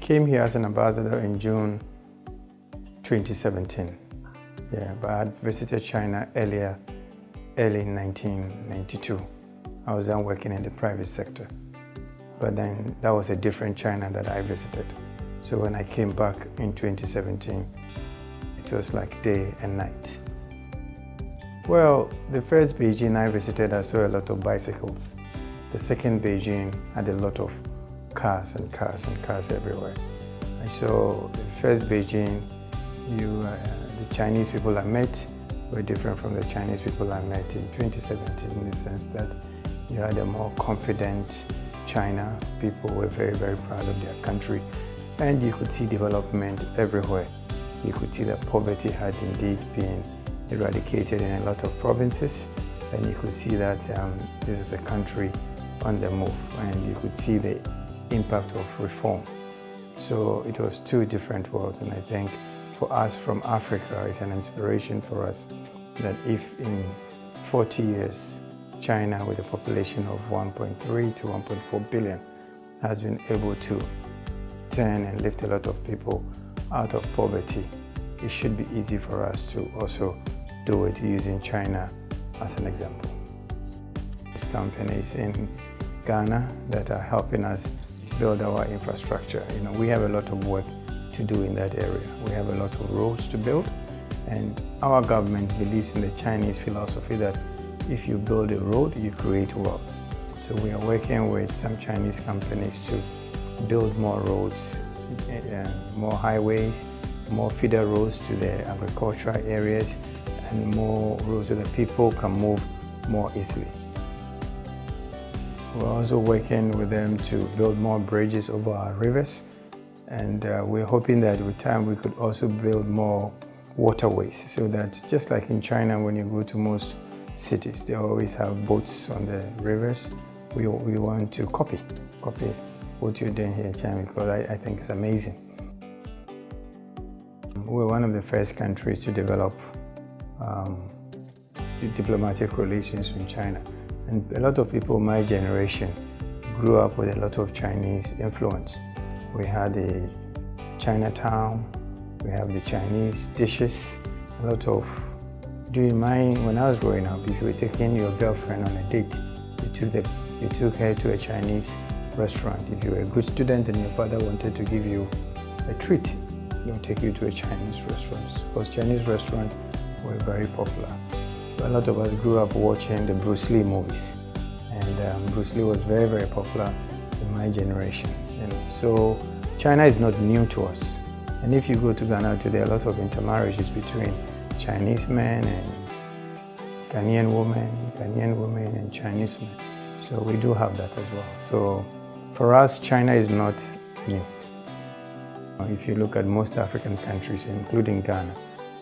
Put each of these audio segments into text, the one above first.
came here as an ambassador in June 2017. Yeah, but I had visited China early in 1992. I was then working in the private sector. But then that was a different China that I visited. So when I came back in 2017, it was like day and night. Well, the first Beijing I visited, I saw a lot of bicycles. The second Beijing had a lot of cars and cars and cars everywhere. I saw the first Beijing, the Chinese people I met were different from the Chinese people I met in 2017 in the sense that you had a more confident China. People were very, very proud of their country, and you could see development everywhere. You could see that poverty had indeed been eradicated in a lot of provinces, and you could see that this is a country on the move, and you could see the impact of reform. So it was two different worlds, and I think for us from Africa, it's an inspiration for us that if in 40 years, China with a population of 1.3 to 1.4 billion has been able to turn and lift a lot of people out of poverty, it should be easy for us to also do it using China as an example. These companies in Ghana that are helping us build our infrastructure. We have a lot of work to do in that area. We have a lot of roads to build, and our government believes in the Chinese philosophy that if you build a road, you create wealth. So we are working with some Chinese companies to build more roads, more highways, more feeder roads to the agricultural areas, and more roads so that people can move more easily. We're also working with them to build more bridges over our rivers, and we're hoping that with time we could also build more waterways, so that just like in China, when you go to most cities, they always have boats on the rivers. We want to copy what you're doing here in China, because I think it's amazing. We're one of the first countries to develop diplomatic relations with China. And a lot of people my generation grew up with a lot of Chinese influence. We had the Chinatown, we have the Chinese dishes, a lot of. Do you mind when I was growing up, if you were taking your girlfriend on a date, you took her to a Chinese restaurant. If you were a good student and your father wanted to give you a treat, he would take you to a Chinese restaurant, because Chinese restaurants were very popular. A lot of us grew up watching the Bruce Lee movies, and Bruce Lee was very, very popular in my generation. So China is not new to us. And if you go to Ghana today, a lot of intermarriages between Chinese men and Ghanaian women and Chinese men. So we do have that as well. So for us, China is not new. If you look at most African countries, including Ghana,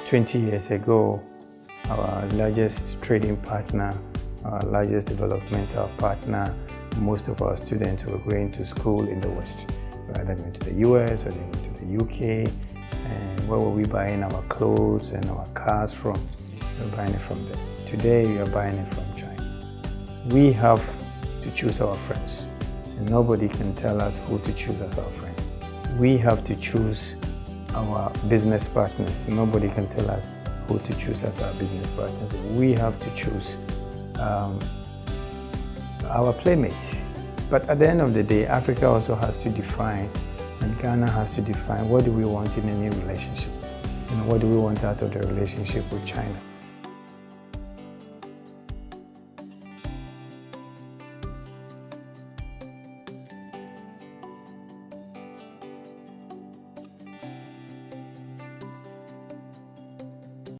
20 years ago, our largest trading partner, our largest developmental partner, most of our students were going to school in the West. They were either going to the US or they went to the UK. And where were we buying our clothes and our cars from? We were buying it from them. Today, we are buying it from China. We have to choose our friends. And nobody can tell us who to choose as our friends. We have to choose our business partners. Nobody can tell us who to choose as our business partners. We have to choose our playmates. But at the end of the day, Africa also has to define, and Ghana has to define, what do we want in a new relationship? What do we want out of the relationship with China?